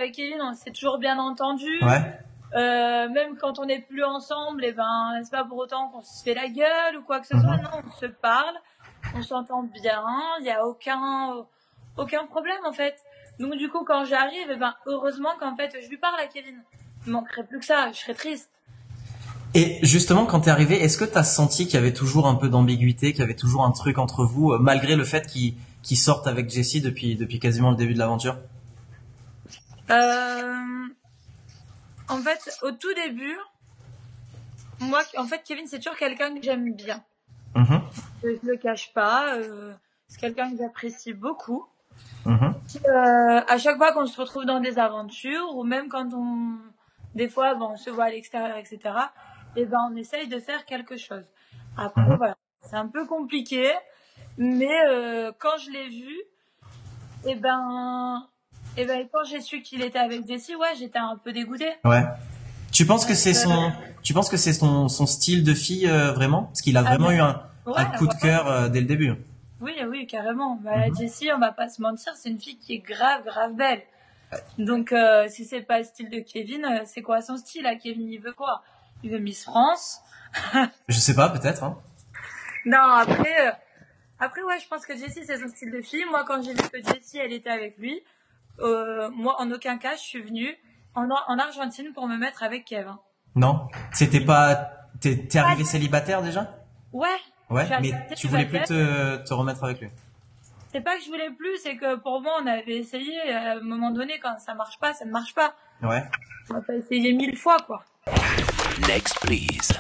avec Kevin, on s'est toujours bien entendu. Ouais. Même quand on n'est plus ensemble, et ben, c'est pas pour autant qu'on se fait la gueule ou quoi que ce soit. Mhm. Non, on se parle, on s'entend bien, il y a aucun problème en fait. Donc du coup, quand j'arrive, et ben, heureusement qu'en fait, je lui parle à Kevin. Il manquerait plus que ça, je serais triste. Et justement, quand t'es arrivé, est-ce que t'as senti qu'il y avait toujours un peu d'ambiguïté, qu'il y avait toujours un truc entre vous, malgré le fait qu'il sorte avec Jessie depuis quasiment le début de l'aventure? En fait, au tout début, moi, en fait, Kevin, c'est toujours quelqu'un que j'aime bien. Mhm. Je le cache pas. C'est quelqu'un que j'apprécie beaucoup. Mhm. À chaque fois qu'on se retrouve dans des aventures, ou même quand des fois, bon, on se voit à l'extérieur, etc. Et ben, on essaye de faire quelque chose. Après, Mhm. voilà, c'est un peu compliqué, mais quand je l'ai vu, et ben, quand j'ai su qu'il était avec Jessie, ouais, j'étais un peu dégoûtée. Ouais. Tu penses que c'est Euh, son style de fille vraiment? Parce qu'il a ah vraiment ben, eu ouais, un coup de ouais. cœur dès le début. Oui, oui, carrément. Bah, Mhm. Jessie, on va pas se mentir, c'est une fille qui est grave, grave belle. Donc, si c'est pas le style de Kevin, c'est quoi son style à Kevin? Il veut quoi? Il veut Miss France? Je sais pas, peut-être. Hein. Non, après, ouais, je pense que Jessie, c'est son style de fille. Moi, quand j'ai vu que Jessie, elle était avec lui, moi, en aucun cas, je suis venue en Argentine pour me mettre avec Kevin. Non, t'es arrivé célibataire déjà? Ouais, je Ouais, suis mais arrivée tu voulais plus célibataire. te remettre avec lui. C'est pas que je voulais plus, c'est que pour moi, on avait essayé. À un moment donné, quand ça marche pas, ça ne marche pas. Ouais. On va pas essayer 1000 fois, quoi. Next, please.